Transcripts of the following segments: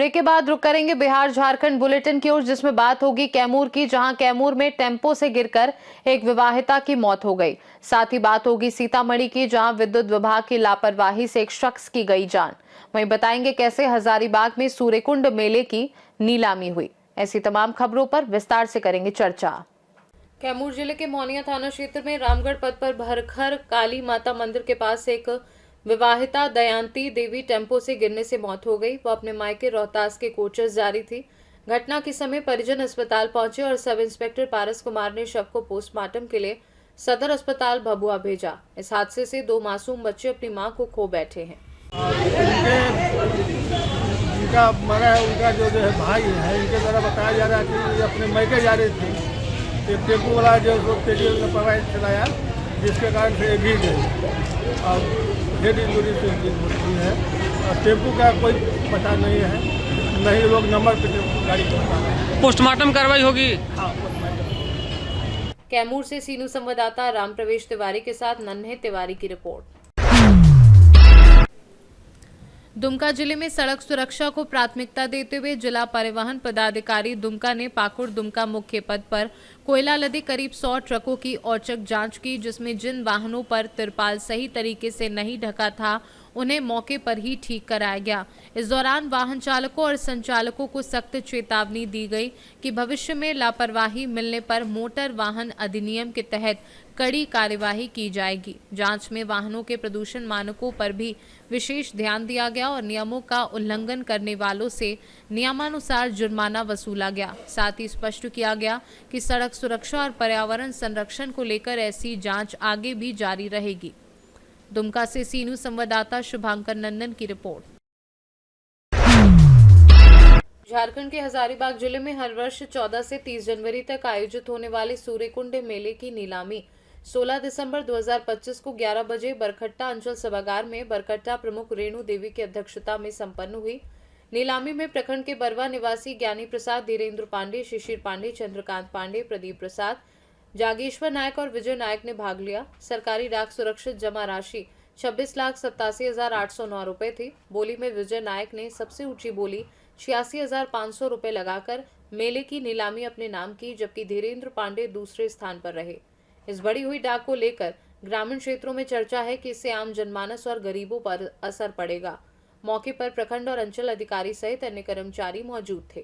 Break के बाद रुक करेंगे बिहार झारखंड बुलेटिन की ओर, जिसमें बात होगी कैमूर की, जहां कैमूर में टेम्पो से गिरकर एक विवाहिता की मौत हो गई। साथ ही बात होगी सीतामढ़ी की, जहां विद्युत विभाग की लापरवाही से एक शख्स की गई जान। वहीं बताएंगे कैसे हजारीबाग में सूर्यकुंड मेले की नीलामी हुई। ऐसी तमाम खबरों पर विस्तार से करेंगे चर्चा। कैमूर जिले के मौनिया थाना क्षेत्र में रामगढ़ पथ पर भरखर काली माता मंदिर के पास एक विवाहिता दयांती देवी टेम्पो से गिरने से मौत हो गई। वो अपने मायके रोहतास के कोचस जा रही थी। घटना के समय परिजन अस्पताल पहुंचे और सब इंस्पेक्टर पारस कुमार ने शव को पोस्टमार्टम के लिए सदर अस्पताल भभुआ भेजा। इस हादसे से 2 मासूम बच्चे अपनी मां को खो बैठे हैं। उनका मरा है, उनका जो है भाई है, इनके द्वारा बताया जा रहा है कि अपने मायके जा रहे थे। एक टेम्पो वाला जो तेजी ने प्रवाहित चलाया, जिसके कारण से गिर गई और हेड इंजरी से हुई है। और टेम्पो का कोई पता नहीं है, नहीं लोग नंबर पे टेम्पो गाड़ी चलाते। पोस्टमार्टम कार्रवाई होगी। हाँ, कैमूर से सीनू संवाददाता राम प्रवेश तिवारी के साथ नन्हे तिवारी की रिपोर्ट। दुमका जिले में सड़क सुरक्षा को प्राथमिकता देते हुए जिला परिवहन पदाधिकारी दुमका ने पाकुड़ दुमका मुख्य पथ पर कोयला लदे करीब 100 ट्रकों की औचक जांच की, जिसमें जिन वाहनों पर तिरपाल सही तरीके से नहीं ढका था उन्हें मौके पर ही ठीक कराया गया। इस दौरान वाहन चालकों और संचालकों को सख्त चेतावनी दी गई कि भविष्य में लापरवाही मिलने पर मोटर वाहन अधिनियम के तहत कड़ी कार्यवाही की जाएगी। जांच में वाहनों के प्रदूषण मानकों पर भी विशेष ध्यान दिया गया और नियमों का उल्लंघन करने वालों से नियमानुसार जुर्माना वसूला गया। साथ ही स्पष्ट किया गया कि सड़क सुरक्षा और पर्यावरण संरक्षण को लेकर ऐसी जांच आगे भी जारी रहेगी। दुमका से सीनू संवाददाता शुभांकर नंदन की रिपोर्ट। झारखंड के हजारीबाग जिले में हर वर्ष 14 से 30 जनवरी तक आयोजित होने वाले सूर्यकुंड मेले की नीलामी 16 दिसंबर 2025 को 11 बजे बरकट्टा अंचल सभागार में बरकट्टा प्रमुख रेणु देवी की अध्यक्षता में संपन्न हुई। नीलामी में प्रखंड के बरवा निवासी ज्ञानी प्रसाद, धीरेन्द्र पांडे, शिशिर पांडे, चंद्रकांत पांडे, प्रदीप प्रसाद, जागेश्वर नायक और विजय नायक ने भाग लिया। सरकारी डाक सुरक्षित जमा राशि 26,87,809 रुपए थी। बोली में विजय नायक ने सबसे ऊंची बोली 86,500 रुपए लगाकर मेले की नीलामी अपने नाम की, जबकि धीरेन्द्र पांडे दूसरे स्थान पर रहे। इस बढ़ी हुई डाक को लेकर ग्रामीण क्षेत्रों में चर्चा है कि इससे आम जनमानस और गरीबों पर असर पड़ेगा। मौके पर प्रखंड और अंचल अधिकारी सहित अन्य कर्मचारी मौजूद थे।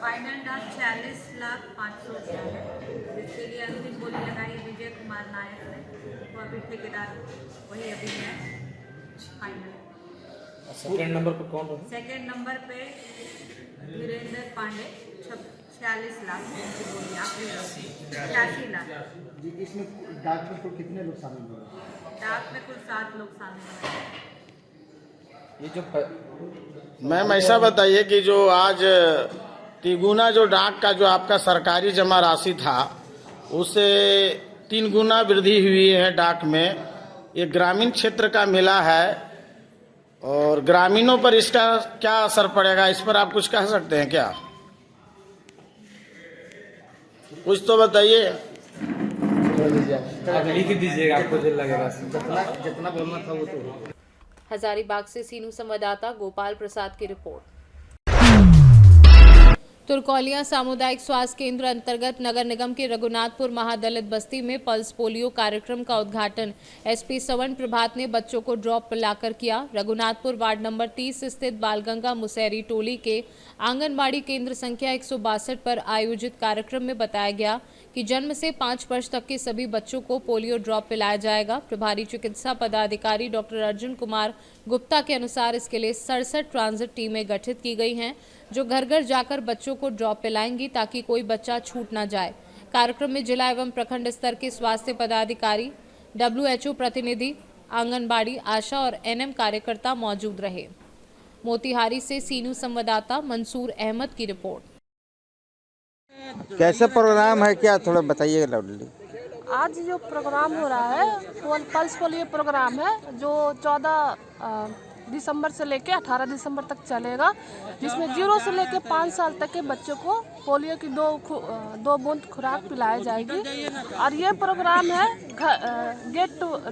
फाइनल डाक 46,500 है, जिसके लिए अंतिम बोली लगाई विजय कुमार नायक ने। वो अभी ठेकेदार वही अभी है फाइनल। सेकंड नंबर पर कौन रहा? सेकंड नंबर पे धीरेन्द्र पांडे 46 लाख की बोली, आखिरी 86 लाख। इसमें डाक में कुल कितने लोग शामिल हुए? डाक में कुल 7 लोग शामिल हैं। ये जो मैम ऐसा बताइए कि जो आज तिगुना जो डाक का जो आपका सरकारी जमा राशि था, उससे 3 गुना वृद्धि हुई है डाक में। ये ग्रामीण क्षेत्र का मेला है और ग्रामीणों पर इसका क्या असर पड़ेगा, इस पर आप कुछ कह सकते हैं क्या? कुछ तो बताइए। आप लिख दीजिएगा, आपको जो लगेगा। जितना बोलना था वो तो। हजारीबाग से सीनू संवाददाता गोपाल प्रसाद की रिपोर्ट। तुरकौलिया सामुदायिक स्वास्थ्य केंद्र अंतर्गत नगर निगम के रघुनाथपुर महादलित बस्ती में पल्स पोलियो कार्यक्रम का उद्घाटन एसपी सवन प्रभात ने बच्चों को ड्रॉप पिलाकर किया। रघुनाथपुर वार्ड नंबर 30 स्थित बालगंगा मुसैरी टोली के आंगनबाड़ी केंद्र संख्या 162 पर आयोजित कार्यक्रम में बताया गया कि जन्म से 5 वर्ष तक के सभी बच्चों को पोलियो ड्रॉप पिलाया जाएगा। प्रभारी चिकित्सा पदाधिकारी डॉक्टर अर्जुन कुमार गुप्ता के अनुसार इसके लिए 67 ट्रांजिट टीमें गठित की गई हैं, जो घर घर जाकर बच्चों को ड्रॉप पिलाएंगी ताकि कोई बच्चा छूट ना जाए। कार्यक्रम में जिला एवं प्रखंड स्तर के स्वास्थ्य पदाधिकारी, WHO प्रतिनिधि, आंगनबाड़ी, आशा और NM कार्यकर्ता मौजूद रहे। मोतिहारी से सीनू संवाददाता मंसूर अहमद की रिपोर्ट। कैसे प्रोग्राम है, क्या थोड़ा बताइए लाउडली। आज जो प्रोग्राम हो रहा है पल्स पोलियो प्रोग्राम है, जो 14 दिसंबर से लेके 18 दिसंबर तक चलेगा, जिसमें 0 से लेके 5 साल तक के बच्चों को पोलियो की 2 बूंद खुराक पिलाई जाएगी। और ये प्रोग्राम है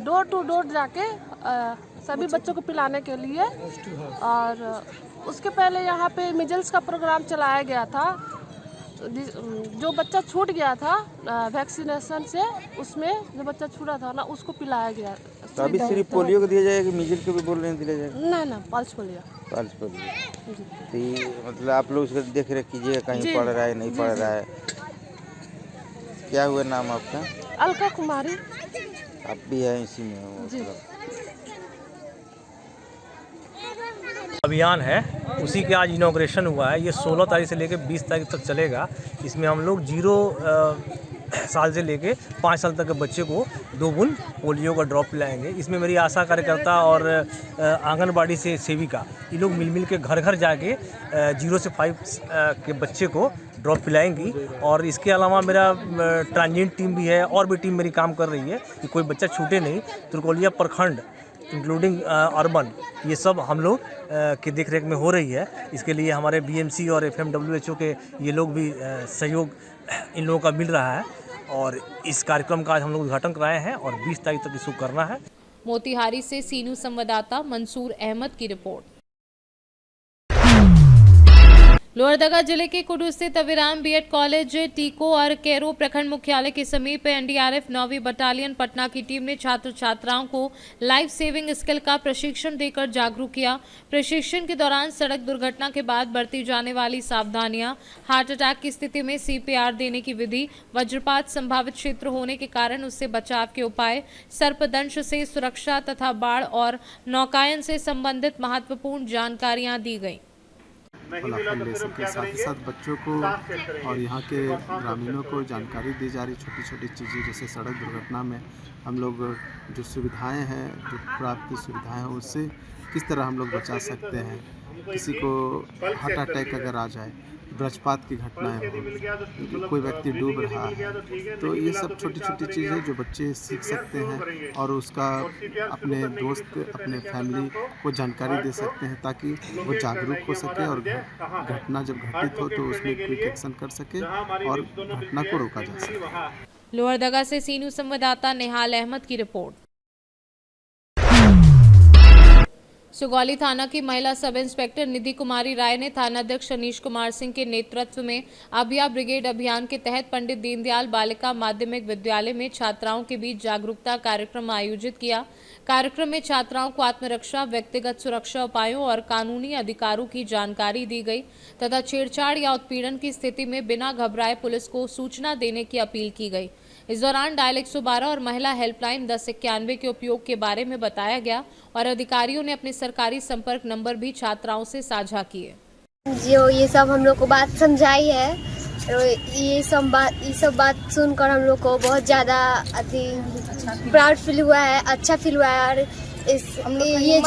डोर टू डोर जाके सभी बच्चों को पिलाने के लिए। और उसके पहले यहाँ पे मिजल्स का प्रोग्राम चलाया गया था। जो बच्चा छूट गया था वैक्सीनेशन से, उसमें जो बच्चा छूटा था ना उसको पिलाया गया। तो अभी सिर्फ पोलियो को दिया जाएगा, मिजिल को भी बोल रहे हैं दिया जाएगा? ना पल्स पोलियो। Pulse polio. तो ये मतलब आप लोग उसका देख रेख कीजिएगा, कहीं पड़ रहा है नहीं पड़ रहा है। क्या हुआ नाम आपका? अलका कुमारी। आप भी हैं इसी में हो? अभियान है, उसी के आज इनॉग्रेशन हुआ है। ये 16 तारीख से लेकर 20 तारीख तक चलेगा। इसमें हम लोग 0 साल से लेके 5 साल तक के बच्चे को 2 बूंद पोलियो का ड्रॉप पिलाएंगे। इसमें मेरी आशा कार्यकर्ता और आंगनबाड़ी से सेविका ये लोग मिल के घर घर जाके 0 से 5 के बच्चे को ड्रॉप पिलाएंगी। और इसके अलावा मेरा ट्रांजिट टीम भी है और भी टीम मेरी काम कर रही है कि कोई बच्चा छूटे नहीं। तुरकोलिया प्रखंड इंक्लूडिंग अर्बन, ये सब हम लोग की देखरेख में हो रही है। इसके लिए हमारे BMC और FMWHO के ये लोग भी सहयोग इन लोगों का मिल रहा है। और इस कार्यक्रम का आज हम लोग उद्घाटन कराए हैं और 20 तारीख तक इसको करना है। मोतिहारी से सीनू संवाददाता मंसूर अहमद की रिपोर्ट। लोहरदगा जिले के कुडू स्थित अविराम बीएड कॉलेज, टीको और कैरो प्रखंड मुख्यालय के समीप NDRF 9वीं बटालियन पटना की टीम ने छात्र छात्राओं को लाइफ सेविंग स्किल का प्रशिक्षण देकर जागरूक किया। प्रशिक्षण के दौरान सड़क दुर्घटना के बाद बरती जाने वाली सावधानियां, हार्ट अटैक की स्थिति में CPR देने की विधि, वज्रपात संभावित क्षेत्र होने के कारण उससे बचाव के उपाय, सर्पदंश से सुरक्षा तथा बाढ़ और नौकायन से संबंधित महत्वपूर्ण जानकारियां दी गई। फाउंडेशन के साथ ही साथ बच्चों को और यहाँ के ग्रामीणों को जानकारी दी जा रही छोटी छोटी चीज़ें, जैसे सड़क दुर्घटना में हम लोग जो सुविधाएं हैं, जो प्राप्त सुविधाएं हैं, उससे किस तरह हम लोग बचा सकते हैं। किसी को हार्ट अटैक अगर आ जाए, वज्रपात की घटनाएं हो, कोई व्यक्ति डूब रहा है, तो ये सब छोटी छोटी चीज़ें जो बच्चे सीख सकते हैं और उसका अपने दोस्त, अपने फैमिली को जानकारी दे सकते हैं, ताकि वो जागरूक हो सके और घटना जब घटित हो तो उसमें क्विक एक्शन कर सके और घटना को रोका जा सके। लोहरदगा से सीनू संवाददाता निहाल अहमद की रिपोर्ट। सुगौली थाना की महिला सब इंस्पेक्टर निधि कुमारी राय ने थानाध्यक्ष अनीश कुमार सिंह के नेतृत्व में अभिया ब्रिगेड अभियान के तहत पंडित दीनदयाल बालिका माध्यमिक विद्यालय में छात्राओं के बीच जागरूकता कार्यक्रम आयोजित किया। कार्यक्रम में छात्राओं को आत्मरक्षा, व्यक्तिगत सुरक्षा उपायों और कानूनी अधिकारों की जानकारी दी गई तथा छेड़छाड़ या उत्पीड़न की स्थिति में बिना घबराए पुलिस को सूचना देने की अपील की गई। इस दौरान डायल 112 और महिला हेल्पलाइन 1091 के उपयोग के बारे में बताया गया और अधिकारियों ने अपने सरकारी संपर्क नंबर भी छात्राओं से साझा किए। जो ये सब हम लोग को बात समझाई है, ये सब बात सुनकर हम लोग को बहुत ज़्यादा प्राउड फील हुआ है, अच्छा फील हुआ है। और ये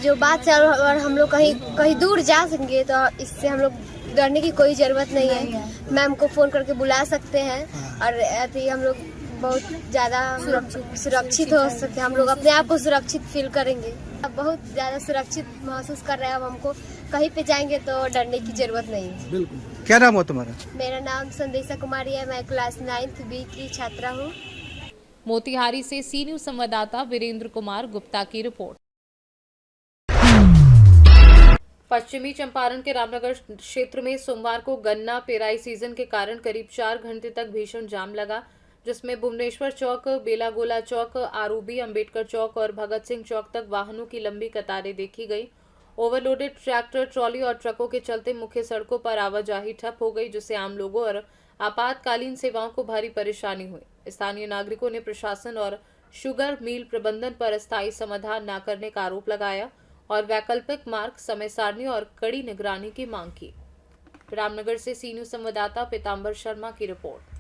जो बात है और हम लोग कहीं दूर जा सकेंगे तो इससे हम लोग डरने की कोई ज़रूरत नहीं है। मैम को फ़ोन करके बुला सकते हैं और ऐसे हम लोग बहुत ज़्यादा सुरक्षित हो सकते हैं। हम लोग अपने आप को सुरक्षित फील करेंगे। अब बहुत ज़्यादा सुरक्षित महसूस कर रहे हैं। अब हमको कहीं पे जाएंगे तो डरने की ज़रूरत नहीं है। बिल्कुल। क्या नाम हो तुम्हारा? मेरा नाम संदेशा कुमारी है। मैं क्लास 9th B की छात्रा हूँ। मोतिहारी से सीनियर संवाददाता वीरेंद्र कुमार गुप्ता की रिपोर्ट। पश्चिमी चंपारण के रामनगर क्षेत्र में सोमवार को गन्ना पेराई सीजन के कारण करीब 4 घंटे तक भीषण जाम लगा, जिसमें भुवनेश्वर चौक, बेलागोला चौक, आरूबी, अंबेडकर चौक और भगत सिंह चौक तक वाहनों की लंबी कतारें देखी गई। ओवरलोडेड ट्रैक्टर, ट्रॉली और ट्रकों के चलते मुख्य सड़कों पर आवाजाही ठप हो गई, जिससे आम लोगों और आपातकालीन सेवाओं को भारी परेशानी हुई। स्थानीय नागरिकों ने प्रशासन और शुगर मिल प्रबंधन पर अस्थायी समाधान न करने का आरोप लगाया और वैकल्पिक मार्ग, समय सारणी और कड़ी निगरानी की मांग की। रामनगर से सीनियर संवाददाता पीताम्बर शर्मा की रिपोर्ट।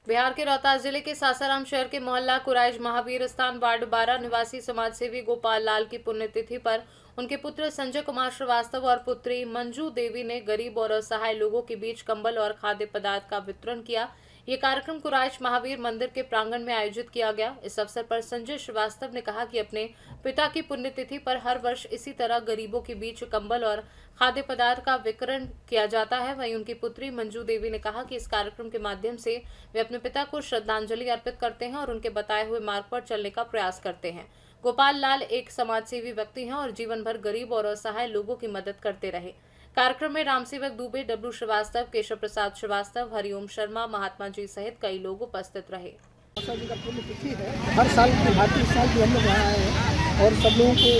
बिहार के रोहतास जिले के सासाराम शहर के मोहल्ला कुराइज महावीर स्थान वार्ड 12 निवासी समाजसेवी गोपाल लाल की पुण्यतिथि पर उनके पुत्र संजय कुमार श्रीवास्तव और पुत्री मंजू देवी ने गरीब और असहाय लोगों के बीच कंबल और खाद्य पदार्थ का वितरण किया। ये कार्यक्रम कुराइश महावीर मंदिर के प्रांगण में आयोजित किया गया। इस अवसर पर संजय श्रीवास्तव ने कहा कि अपने पिता की पुण्यतिथि पर हर वर्ष इसी तरह गरीबों के बीच कंबल और खाद्य पदार्थ का वितरण किया जाता है। वहीं उनकी पुत्री मंजू देवी ने कहा कि इस कार्यक्रम के माध्यम से वे अपने पिता को श्रद्धांजलि अर्पित करते हैं और उनके बताए हुए मार्ग पर चलने का प्रयास करते हैं। गोपाल लाल एक समाजसेवी व्यक्ति हैं और जीवन भर गरीब और असहाय लोगों की मदद करते रहे। कार्यक्रम में रामसेवक दुबे, डब्लू श्रीवास्तव, केशव प्रसाद श्रीवास्तव, हरिओम शर्मा, महात्मा जी सहित कई लोग उपस्थित रहे। जी का पुण्यतिथि है, हर साल की भांति इस साल भी हम लोग यहाँ आए हैं और सब लोगों को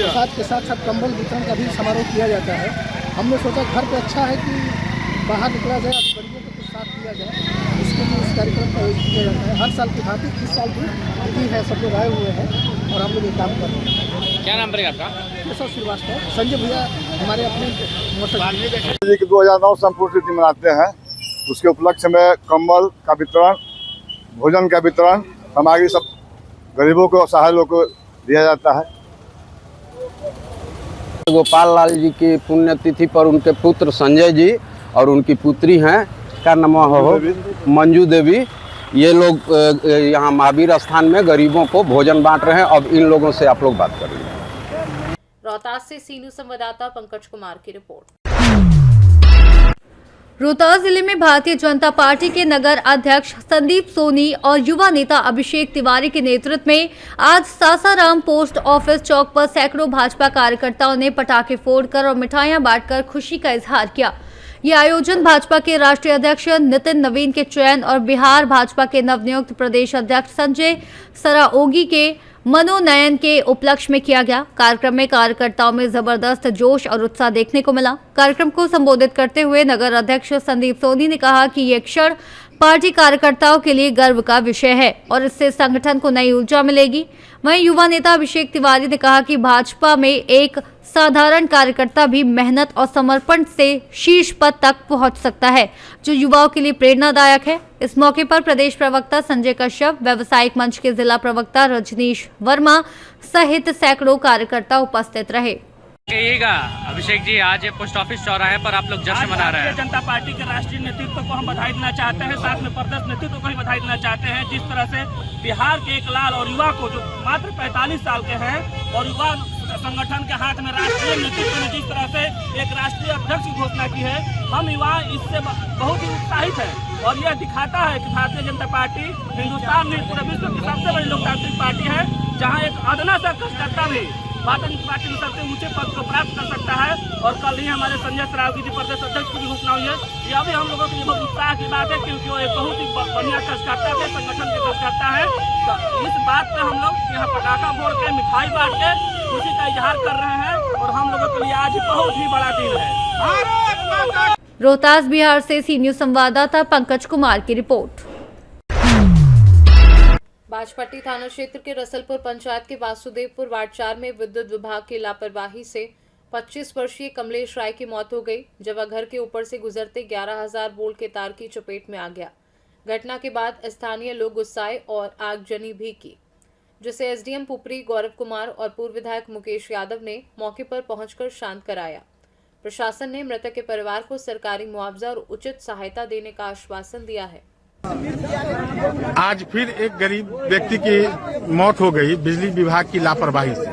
प्रसाद के साथ साथ कंबल वितरण का भी समारोह किया जाता है। हमने सोचा घर पे अच्छा है कि बाहर निकला जाए और गरीबों को कुछ साथ दिया जाए, इसके लिए इस कार्यक्रम का आयोजन किया जाता है। हर साल की भांति इस साल भी है, सब लोग आए हुए हैं और हम लोग ये काम कर रहे हैं। क्या नाम पड़ेगा आपका? केशव श्रीवास्तव। संजय भैया हमारे अपने जी की 2009 संपूर्ण तिथि मनाते हैं। उसके उपलक्ष्य में कंबल का वितरण, भोजन का वितरण, सामग्री सब गरीबों को, असहाय लोगों को दिया जाता है। गोपाल लाल जी की पुण्यतिथि पर उनके पुत्र संजय जी और उनकी पुत्री हैं, क्या नाम हो, मंजू देवी, ये लोग यहाँ महावीर स्थान में गरीबों को भोजन बांट रहे हैं। अब इन लोगों से आप लोग बात करेंगे। रोहतास से सीनू संवाददाता पंकज कुमार की रिपोर्ट। रोहतास जिले में भारतीय जनता पार्टी के नगर अध्यक्ष संदीप सोनी और युवा नेता अभिषेक तिवारी के नेतृत्व में आज सासाराम पोस्ट ऑफिस चौक पर सैकड़ों भाजपा कार्यकर्ताओं ने पटाखे फोड़कर और मिठाइयां बांटकर खुशी का इजहार किया। ये आयोजन भाजपा के राष्ट्रीय अध्यक्ष नितिन नवीन के चयन और बिहार भाजपा के नवनियुक्त प्रदेश अध्यक्ष संजय सराओगी के मनोनयन के उपलक्ष्य में किया गया। कार्यक्रम में कार्यकर्ताओं में जबरदस्त जोश और उत्साह देखने को मिला। कार्यक्रम को संबोधित करते हुए नगर अध्यक्ष संदीप सोनी ने कहा कि ये क्षण पार्टी कार्यकर्ताओं के लिए गर्व का विषय है और इससे संगठन को नई ऊर्जा मिलेगी। वहीं युवा नेता अभिषेक तिवारी ने कहा कि भाजपा में एक साधारण कार्यकर्ता भी मेहनत और समर्पण से शीर्ष पद तक पहुंच सकता है, जो युवाओं के लिए प्रेरणादायक है। इस मौके पर प्रदेश प्रवक्ता संजय कश्यप, व्यवसायिक मंच के जिला प्रवक्ता रजनीश वर्मा सहित सैकड़ों कार्यकर्ता उपस्थित रहे। कहिएगा अभिषेक जी, आज पोस्ट ऑफिस चौराहे पर आप लोग जश्न मना रहे हैं। जनता पार्टी के राष्ट्रीय नेतृत्व को हम बधाई देना चाहते हैं, साथ में प्रदेश नेतृत्व को भी बधाई देना चाहते हैं। जिस तरह से बिहार के एक लाल और युवा को, जो मात्र 45 साल के हैं और युवा संगठन के हाथ में राष्ट्रीय नेतृत्व ने जिस तरह से एक राष्ट्रीय अध्यक्ष की घोषणा की है, हम युवा इससे बहुत ही उत्साहित है और यह दिखाता है कि भारतीय जनता पार्टी हिंदुस्तान में पूरे विश्व की सबसे बड़ी लोकतांत्रिक पार्टी है, जहाँ एक अदना सा कार्यकर्ता भी भारतीय जनता पार्टी में सबसे ऊंचे पद को प्राप्त कर सकता है। और कल ही हमारे संजय सरावगी जी प्रदेश अध्यक्ष की भी घोषणा हुई है। यह भी हम लोगों के लिए बहुत उत्साह की बात है, क्योंकि वो एक बहुत ही बढ़िया कार्यकर्ता थे, संगठन के कार्यकर्ता है। तो इस बात पे हम लोग यहाँ पटाखा फोड़ के, मिठाई बांट के खुशी का इजहार कर रहे हैं और हम लोगों के लिए आज बहुत ही बड़ा दिन है। रोहतास बिहार से सी न्यूज संवाददाता पंकज कुमार की रिपोर्ट। बाजपट्टी थाना क्षेत्र के रसलपुर पंचायत के वासुदेवपुर वार्ड 4 में विद्युत विभाग की लापरवाही से 25 वर्षीय कमलेश राय की मौत हो गई, जब वह घर के ऊपर से गुजरते 11,000 वोल्ट के तार की चपेट में आ गया। घटना के बाद स्थानीय लोग गुस्साए और आगजनी भी की, जिसे एसडीएम पुपरी गौरव कुमार और पूर्व विधायक मुकेश यादव ने मौके पर पहुंचकर शांत कराया। प्रशासन ने मृतक के परिवार को सरकारी मुआवजा और उचित सहायता देने का आश्वासन दिया है। आज फिर एक गरीब व्यक्ति की मौत हो गई बिजली विभाग की लापरवाही से,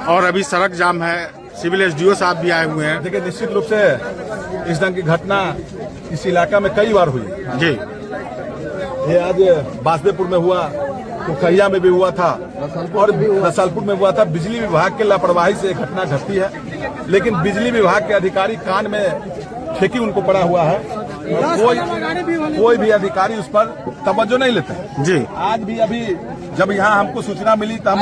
और अभी सड़क जाम है। सिविल एसडीओ साहब भी आए हुए हैं। देखिए, निश्चित रूप से इस ढंग की घटना इस इलाका में कई बार हुई जी। ये आज बासदेपुर में हुआ, कुखैया में भी हुआ था और रसालपुर में हुआ था। बिजली विभाग के लापरवाही से घटना घटती है, लेकिन बिजली विभाग के अधिकारी कान में ठेकी उनको पड़ा हुआ है। कोई भी अधिकारी उस पर तवज्जो नहीं लेते जी। आज भी अभी जब यहाँ हमको सूचना मिली तो हम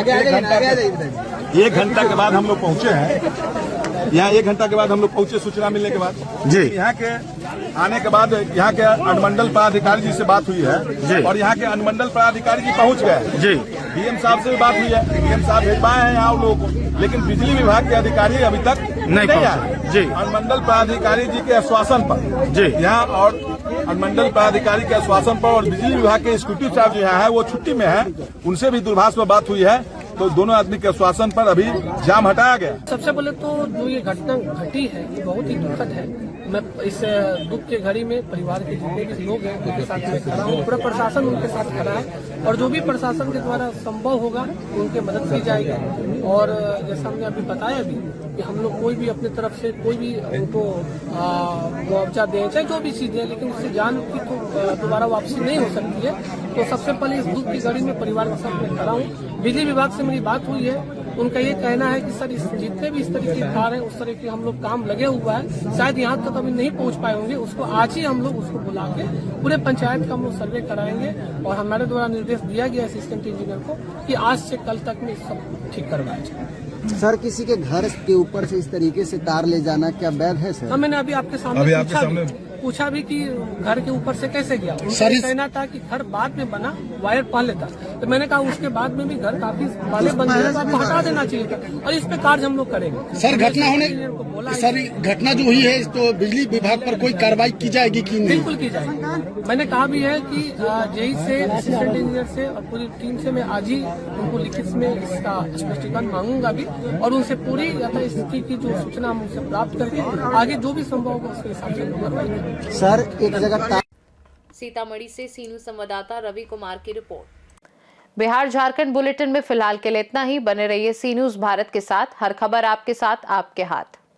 1 घंटा के बाद हम लोग पहुँचे हैं। यहाँ 1 घंटा के बाद हम लोग पहुँचे सूचना मिलने के बाद जी। यहाँ के आने के बाद यहाँ के अनुमंडल पदाधिकारी जी से बात हुई है जी। और यहाँ के अनुमंडल पदाधिकारी जी पहुँच गए जी। डीएम साहब से भी बात हुई है, डीएम साहब भेजवाए हैं यहाँ लोगों को, लेकिन बिजली विभाग के अधिकारी अभी तक नहीं आए जी। अनुमंडल पदाधिकारी जी के आश्वासन पर जी यहाँ और अनुमंडल पदाधिकारी के आश्वासन पर और बिजली विभाग के एग्जीक्यूटिव साहब जो यहाँ है वो छुट्टी में है, उनसे भी दूरभाष पर बात हुई है, तो दोनों आदमी के आश्वासन पर अभी जाम हटाया गया। सबसे पहले तो जो ये घटना घटी है ये बहुत ही दुखद है मैं इस दुख के घड़ी में परिवार के जितने भी लोग हैं उनके साथ मैं खड़ा हूँ, पूरा प्रशासन उनके साथ खड़ा है और जो भी प्रशासन के द्वारा संभव होगा उनके मदद की जाएगी। और जैसा हमने अभी बताया भी कि हम लोग कोई भी अपनी तरफ से कोई भी उनको मुआवजा दें, चाहे जो भी चीज़ें, लेकिन उससे जान की तो दोबारा वापसी नहीं हो सकती है। तो सबसे पहले इस दुख की घड़ी में परिवार के साथ मैं खड़ा हूँ। बिजली विभाग से मेरी बात हुई है, उनका ये कहना है कि सर जितने भी इस तरह के तार हैं उस तरह के हम लोग काम लगे हुआ है, शायद यहाँ तक अभी नहीं पहुँच पाए होंगे, उसको आज ही हम लोग उसको बुला के पूरे पंचायत का हम लोग सर्वे कराएंगे और हमारे द्वारा निर्देश दिया गया असिस्टेंट इंजीनियर को कि आज से कल तक में सब ठीक करवाया जाए। सर किसी के घर के ऊपर से इस तरीके से तार ले जाना क्या वैध है सर? हाँ, मैंने अभी आपके सामने पूछा भी कि घर के ऊपर से कैसे गया। उनका कहना था कि घर बाद में बना, वायर पहले था। तो मैंने कहा उसके बाद में भी घर काफी पहले बन गया, तो आपको हटा देना चाहिए था और इस पे कार्य हम लोग करेंगे। सर घटना जो हुई है तो बिजली विभाग पर कोई कार्रवाई की जाएगी कि नहीं? बिल्कुल की जाएगी। मैंने कहा भी है कि जेई से, असिस्टेंट इंजीनियर से और पूरी टीम से मैं आज ही उनको लिखित में इसका स्पष्टीकरण मांगूंगा भी और उनसे पूरी स्थिति की जो सूचना हम उनसे प्राप्त करके आगे जो भी संभव होगा उसके हिसाब से करवाएंगे। सर एक जगह सीतामढ़ी से सीनू संवाददाता रवि कुमार की रिपोर्ट। बिहार झारखंड बुलेटिन में फिलहाल के लिए इतना ही। बने रहिए सी न्यूज़ भारत के साथ, हर खबर आपके साथ, आपके हाथ।